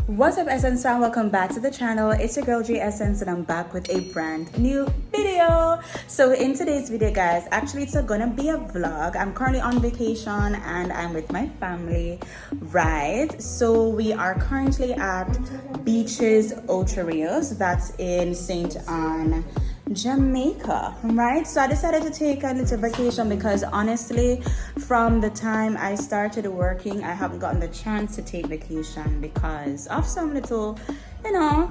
What's up, Essence fam? Welcome back to the channel. It's your girl J Essence and I'm back with a brand new video. So in today's video, guys, actually it's gonna be a vlog. I'm currently on vacation and I'm with my family, right? So we are currently at Beaches Ochi, so that's in St. Anne, Jamaica, right? So I decided to take a little vacation because honestly, from the time I started working, I haven't gotten the chance to take vacation because of some little,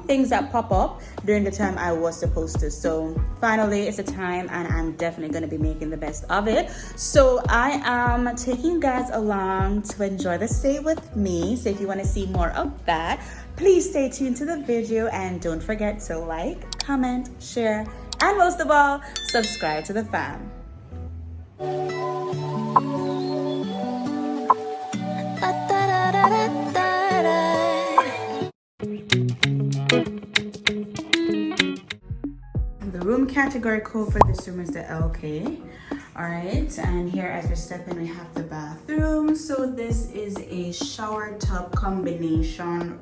things that pop up during the time I was supposed to. So finally, it's a time and I'm definitely going to be making the best of it. So I am taking you guys along to enjoy the stay with me. So if you want to see more of that, please stay tuned to the video and don't forget to like, comment, share, and most of all, subscribe to the fam. The room category code for this room is the LK. Alright, and here as we step in, we have the bathroom. So this is a shower tub combination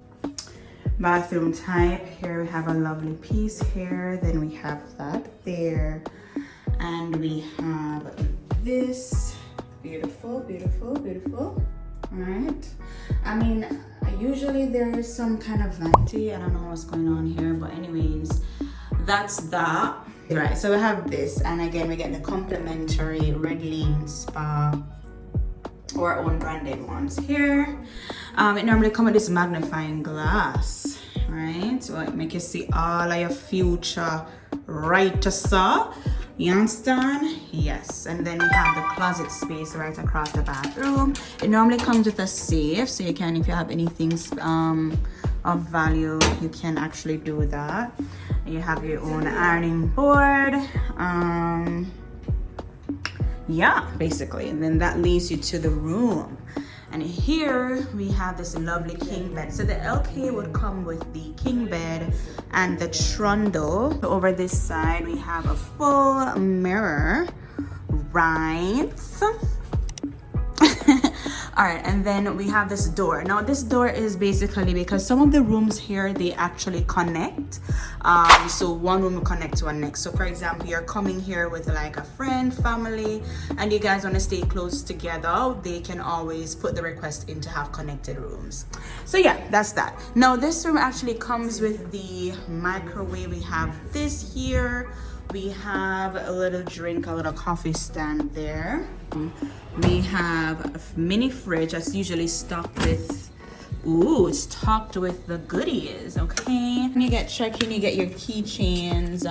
bathroom type. Here we have a lovely piece here, then we have that there, and we have this beautiful. All right, I mean, usually there is some kind of vanity. I don't know what's going on here, but anyways, that's that. Right, so we have this, and again we get the complimentary Red Lane Spa or our own branded ones here. It normally comes with this magnifying glass, right? So it make you see all of your future right to saw. You understand? Yes. And then we have the closet space right across the bathroom. It normally comes with a safe, so you can, if you have anything of value, you can actually do that. You have your own ironing board. Yeah, basically, and then that leads you to the room. And here we have this lovely king bed. So the LK would come with the king bed and the trundle. So over this side we have a full mirror, right? All right, and then we have this door. Now this door is basically because some of the rooms here, they actually connect. So one room will connect to a next. So for example, you're coming here with like a friend, family, and you guys want to stay close together, they can always put the request in to have connected rooms. So yeah, that's that. Now this room actually comes with the microwave. We have this here. We have a little drink, a little coffee stand there. We have a mini fridge that's usually stocked with, it's stocked with the goodies, okay? When you get check-in, you get your keychains.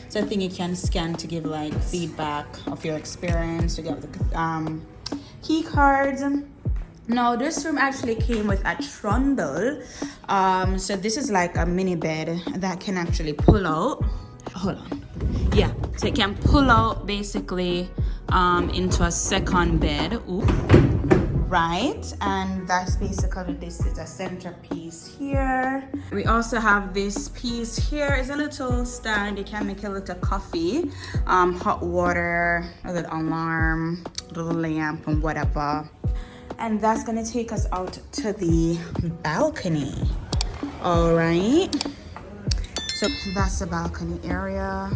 So I think you can scan to give like feedback of your experience. You get the key cards. Now this room actually came with a trundle. So this is like a mini bed that can actually pull out. Hold on. Yeah, so it can pull out basically into a second bed. Ooh. Right, and that's basically, this is a centerpiece here. We also have this piece here. It's a little stand. You can make a little coffee, hot water, a little alarm, a little lamp, and whatever. And that's gonna take us out to the balcony. All right, so that's the balcony area.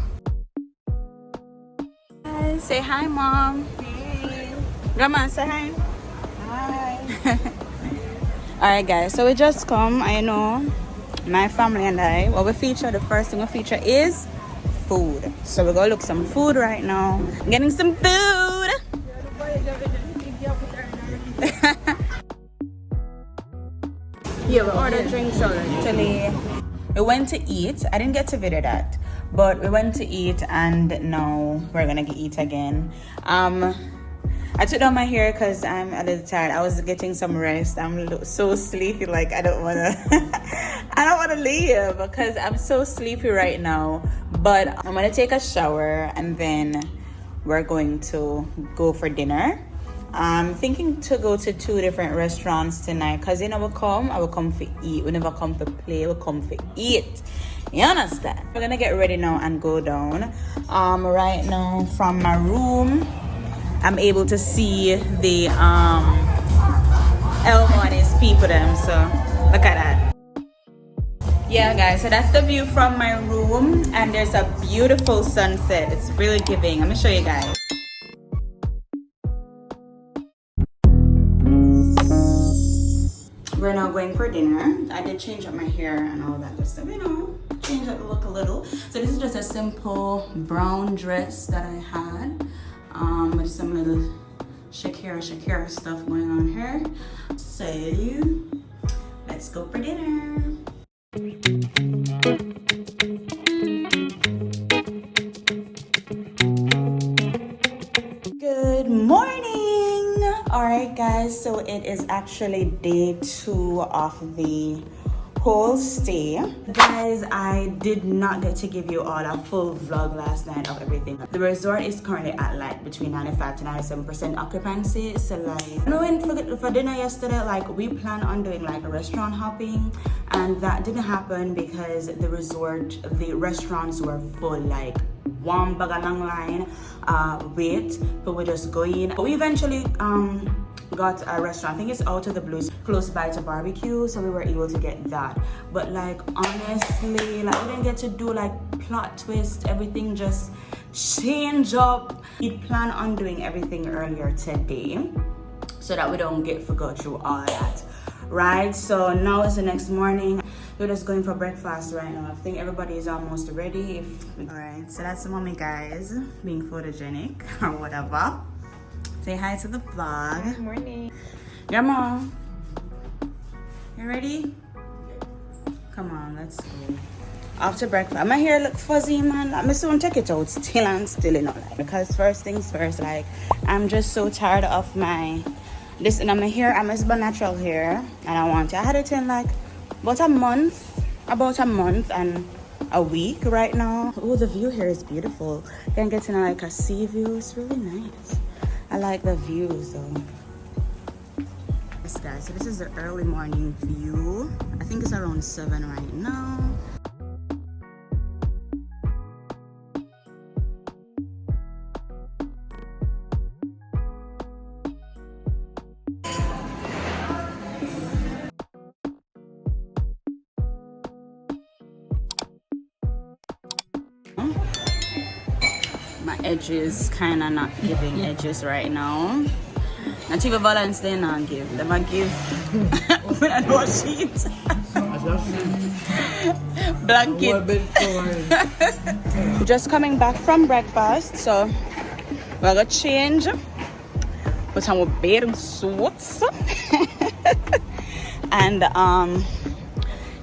Say hi, Mom. Hey. Grandma, say hi. Hi. All right, guys, so we just come. I know my family and I, what we feature, the first thing we feature is food. So we're gonna look some food right now. I'm getting some food. Yeah, we ordered drinks already. We went to eat. I didn't get to video that, but we went to eat and now we're gonna eat again. I took down my hair because I'm a little tired. I was getting some rest. I'm so sleepy, like I don't wanna leave because I'm so sleepy right now. But I'm gonna take a shower and then we're going to go for dinner. I'm thinking to go to 2 different restaurants tonight because I will come for eat. We never come for play, we come for eat. You understand? We're gonna get ready now and go down. Right now from my room, I'm able to see the Elmo and his people them. So Look at that. Yeah guys, so that's the view from my room, and there's a beautiful sunset. It's really giving. Let me show you guys. We're now going for dinner. I did change up my hair and all that good stuff, you know, change up the look a little. So this is just a simple brown dress that I had with some little Shakira stuff going on here. So let's go for dinner. Good morning. All right guys, so it is actually day 2 of the whole stay. Guys, I did not get to give you all a full vlog last night of everything. The resort is currently at like between 95 to 97% occupancy. So like, I went for dinner yesterday, like we planned on doing like a restaurant hopping, and that didn't happen because the restaurants were full, like one bag long line wait, but we just go in. We eventually got a restaurant, I think it's Out of the Blues, close by to barbecue, so we were able to get that. But like honestly, like we didn't get to do like plot twist, everything just change up. We plan on doing everything earlier today so that we don't go through all that, right? So now it's the next morning. We're just going for breakfast right now. I think everybody is almost ready. All right, so that's the mommy guys being photogenic or whatever. Say hi to the vlog. Good morning. Grandma, you ready? Come on, let's go. After breakfast, my hair look fuzzy, man. I'm soon take it out still and still, you know, like, because first things first, like I'm just so tired of this and my hair. I'm just natural hair, and I had it in like about a month and a week right now. Oh, the view here is beautiful. You can get in like a sea view. It's really nice. I like the views though. Yes guys, so this is the early morning view. I think it's around 7 right now. My edges kind of not giving edges right now. I think Valentine's Day not give. Them I give when I know sheet. Blanket. Just coming back from breakfast, so we're gonna change. Put on our bathing suits and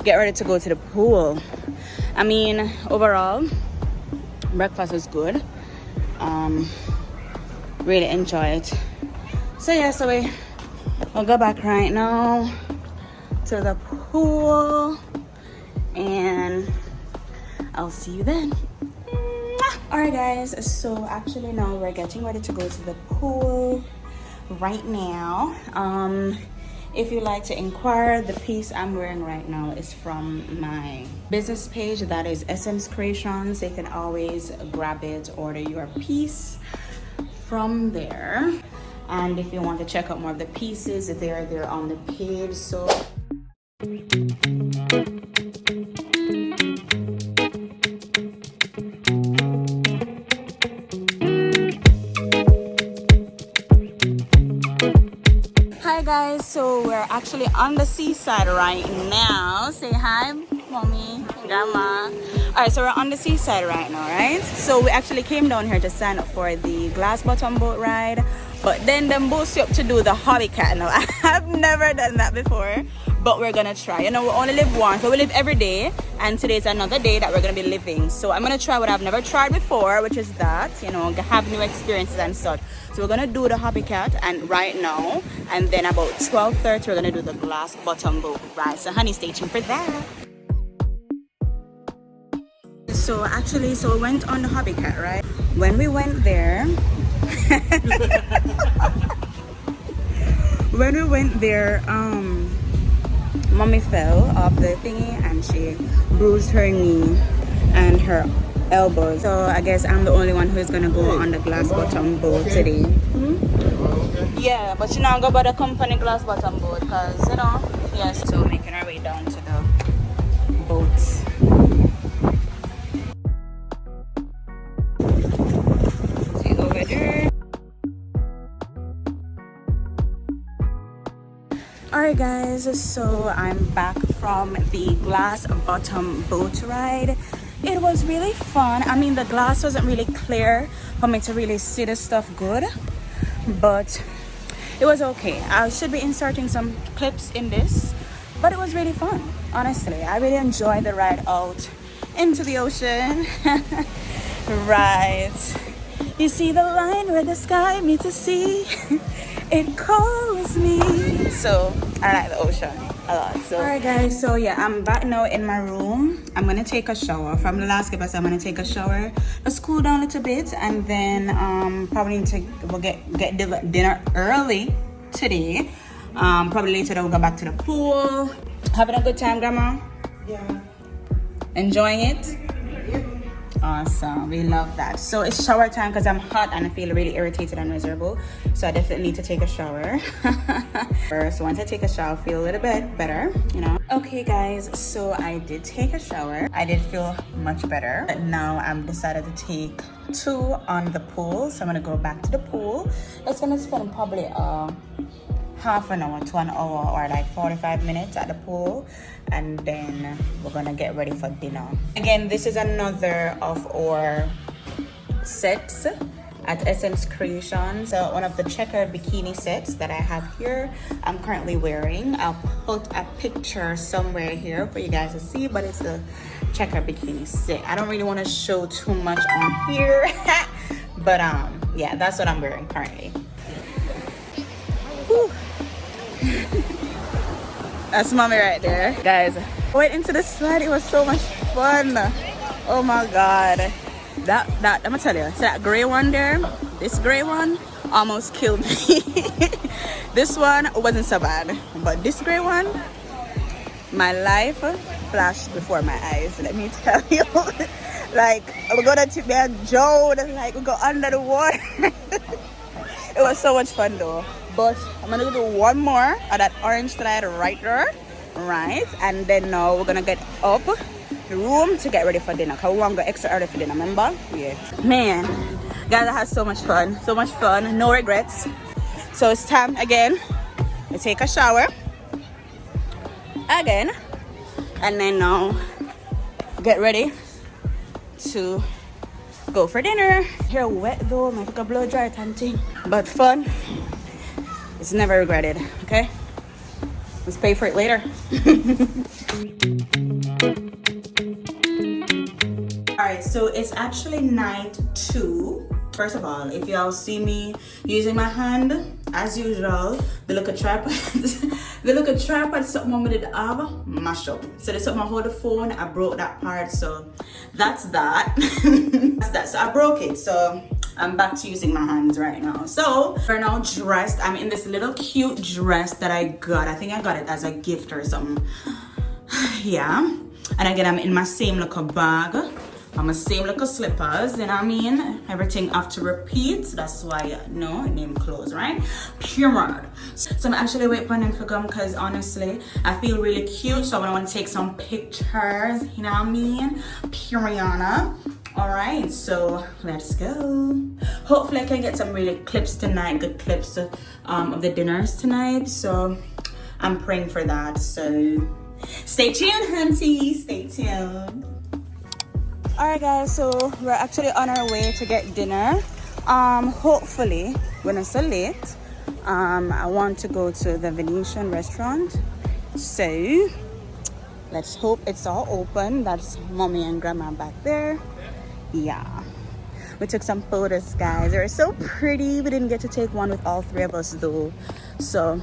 get ready to go to the pool. I mean, overall, breakfast was good. Really enjoy it. So yeah, so we'll go back right now to the pool, and I'll see you then. All right guys, so actually now we're getting ready to go to the pool right now. If you'd like to inquire, the piece I'm wearing right now is from my business page, that is Essence Creations. You can always grab it, order your piece from there. And if you want to check out more of the pieces, they're on the page. So hi guys, so we're actually on the seaside right now. Say hi, mommy, grandma. All right, so we're on the seaside right now, right? So we actually came down here to sign up for the glass bottom boat ride, but then them boost you up to do the hobby cat. Now I have never done that before, but we're gonna try. You know, we only live once, but we live every day, and today's another day that we're gonna be living. So I'm gonna try what I've never tried before, which is that, you know, have new experiences and such. So we're gonna do the hobby cat and right now, and then about 12:30 we're gonna do the glass bottom boat ride. So honey, stay tuned for that. So actually, so we went on the hobby cat, right? When we went there mommy fell off the thingy and she bruised her knee and her elbow. So I guess I'm the only one who's gonna go on the glass bottom boat today. Yeah, but she not go by the company glass bottom boat because, you know, yes. So making our our way down to the boats. See over there. Alright guys, so I'm back from the glass bottom boat ride. It was really fun. I mean, the glass wasn't really clear for me to really see the stuff good, but it was okay. I should be inserting some clips in this, but it was really fun. Honestly, I really enjoyed the ride out into the ocean. Right, you see the line where the sky meets the sea. It calls me. So I like the ocean a lot. So alright guys, so yeah, I'm back now in my room. I'm gonna take a shower. From the last episode, I'm gonna take a shower, let's cool down a little bit, and then probably need to we'll get dinner early today. Probably later then we'll go back to the pool. Having a good time, Grandma? Yeah. Enjoying it? Yep. Awesome, we love that. So it's shower time because I'm hot and I feel really irritated and miserable, so I definitely need to take a shower. First, once I take a shower, I feel a little bit better, you know. Okay guys, so I did take a shower. I did feel much better, but now I'm decided to take 2 on the pool. So I'm gonna go back to the pool. It's gonna spend probably half an hour to an hour or like 45 minutes at the pool, and then we're gonna get ready for dinner. Again, this is another of our sets at Essence Creations. So one of the checkered bikini sets that I have here, I'm currently wearing. I'll put a picture somewhere here for you guys to see, but it's a checkered bikini set. I don't really want to show too much on here. But yeah, that's what I'm wearing currently. Whew. That's mommy right there. Guys, I went into the slide. It was so much fun. Oh my god. That I'm gonna tell you, so that gray one there, this gray one almost killed me. This one wasn't so bad, but this gray one, my life flashed before my eyes, let me tell you. Like, we're gonna tip me and Joe, like we go under the water. It was so much fun though. But I'm gonna do one more of that orange slide right there, right? And then now we're gonna get up the room to get ready for dinner, because we want to go extra early for dinner, remember? Yeah. Man, guys, I had so much fun, no regrets. So it's time again to take a shower again, and then now get ready to go for dinner. Hair wet though, I took a blow dry and thing, but fun. It's never regretted, okay? Let's pay for it later. Alright, so it's actually night 2. First of all, if y'all see me using my hand, as usual, the look of tripod, the look of tripod, something I did have, mash up. So there's something I hold the phone, I broke that part, so that's that. That's that, so I broke it, so I'm back to using my hands right now. So we're now dressed. I'm in this little cute dress that I got. I think I got it as a gift or something. Yeah. And again, I'm in my same little bag. I'm a same little slippers, you know what I mean? Everything have to repeat. That's why no name clothes, right? Pure. So I'm actually waiting for them to come because honestly, I feel really cute. So I want to take some pictures, you know what I mean? Puriana. All right, so let's go. Hopefully I can get some really clips tonight, good clips of the dinners tonight. So I'm praying for that. So stay tuned, hunty, stay tuned. All right guys, so we're actually on our way to get dinner. Hopefully when it's so late, I want to go to the Venetian restaurant. So let's hope it's all open. That's mommy and grandma back there. Yeah, we took some photos, guys. They were so pretty. We didn't get to take one with all 3 of us though, so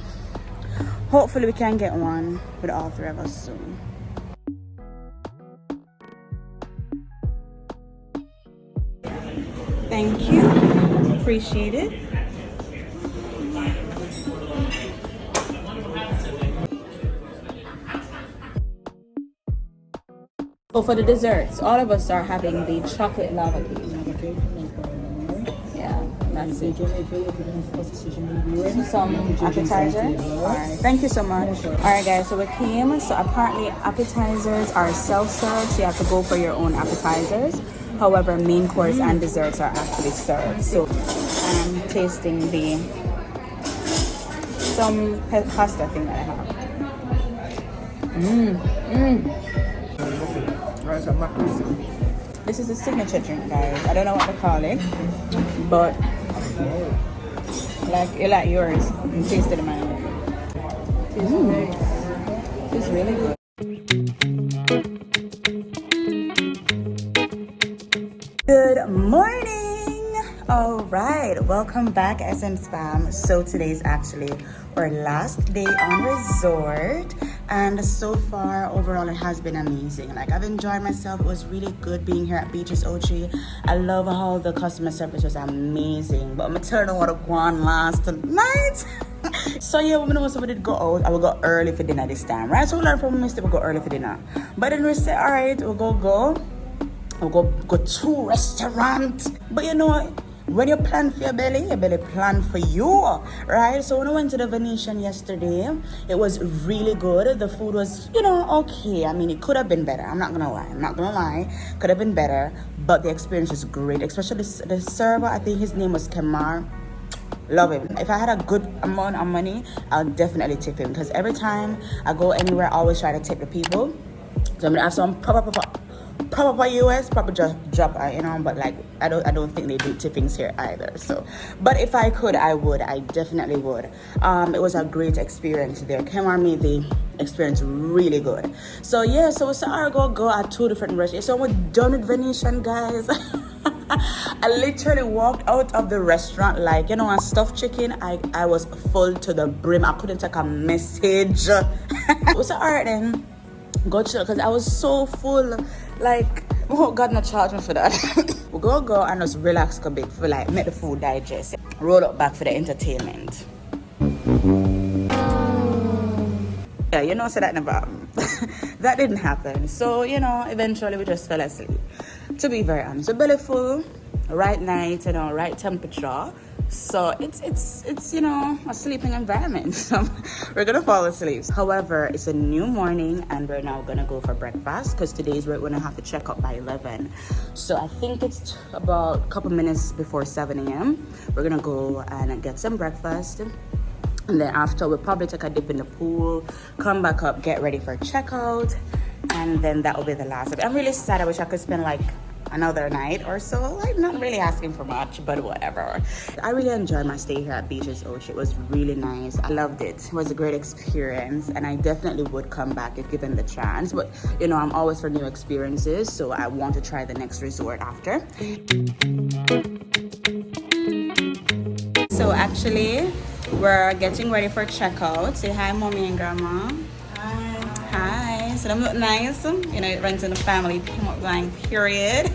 hopefully we can get one with all 3 of us soon. Thank you, appreciate it. Oh, for the desserts, all of us are having the chocolate lava cake. Yeah, That's it. Some appetizer. Alright, thank you so much. Alright guys, so we came. So apparently appetizers are self-serve, so you have to go for your own appetizers. However, main course and desserts are actually served. So I'm tasting some pasta thing that I have. This is a signature drink, guys. I don't know what to call it, but like yours. You tasted it, man. It's really good. Good morning. All right, welcome back, SM Spam. So today is actually our last day on resort, and so far overall it has been amazing. Like, I've enjoyed myself. It was really good being here at Beaches Ochi. I love how the customer service was amazing, but I'm gonna tell you what I want last night. So yeah, when I was somebody to go out, I will go early for dinner this time, right? So a lot of people missed it, we'll go early for dinner, but then we say, all right, we'll go to restaurant. But you know what? When you plan for your belly plan for you, right? So when I went to the Venetian yesterday, it was really good. The food was, okay. I mean, it could have been better. I'm not gonna lie. Could have been better, but the experience was great. Especially the server, I think his name was Kemar. Love him. If I had a good amount of money, I'll definitely tip him, because every time I go anywhere, I always try to tip the people. So I'm gonna have some proper US, proper just drop, but like I don't think they do tippings here either. So, but if I could, I definitely would. It was a great experience there. Kemar made the experience really good. So yeah, so we saw go at 2 different restaurants. So we're done with Venetian, guys. I literally walked out of the restaurant like, a stuffed chicken. I was full to the brim. I couldn't take a message. We said, all right then, go chill, because I was so full. Like, oh God, not charge me for that. We'll go and just relax a bit for like make the food digest. Roll up back for the entertainment. Yeah, so that never happened. That didn't happen. So, eventually we just fell asleep. To be very honest, so belly full, right night, right temperature. So it's a sleeping environment. So we're gonna fall asleep. However, it's a new morning and we're now gonna go for breakfast, because today's we're gonna have to check out by 11. So I think it's about a couple minutes before 7 a.m. We're gonna go and get some breakfast. And then after, we'll probably take a dip in the pool, come back up, get ready for checkout, and then that will be the last of it. I'm really sad. I wish I could spend like another night or so. Like, not really asking for much, but whatever. I really enjoyed my stay here at Beaches Ochi. It was really nice. I loved it. It was a great experience, and I definitely would come back if given the chance. But I'm always for new experiences, so I want to try the next resort after. So actually, we're getting ready for checkout. Say hi, mommy and grandma. Hi. So them look nice. It runs in the family line period.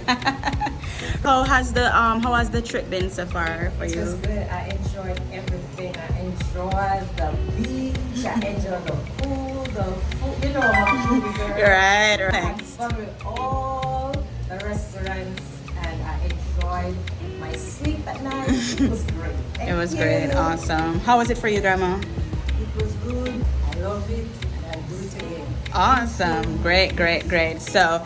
How has the trip been so far for you? It was good. I enjoyed everything. I enjoyed the beach. I enjoyed the pool, the food. You're right. I had fun with all the restaurants, and I enjoyed my sleep at night. It was great. It was great. Awesome. How was it for you, grandma? It was good. I love it, and I'll do it again. Awesome. Great. So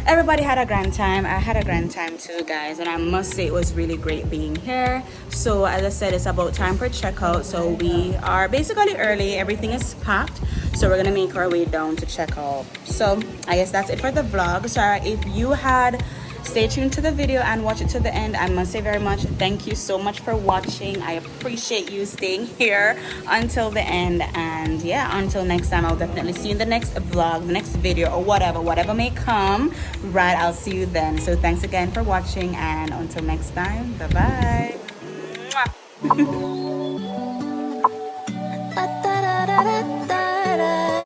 everybody had a grand time. I had a grand time too, guys, and I must say it was really great being here. So as I said, it's about time for checkout. So we are basically early. Everything is packed, so we're gonna make our way down to check out. So I guess that's it for the vlog. So if you had stay tuned to the video and watch it to the end. I must say very much thank you so much for watching. I appreciate you staying here until the end, and yeah, until next time, I'll definitely see you in the next vlog, the next video, or whatever may come, right? I'll see you then. So thanks again for watching, and until next time, bye bye.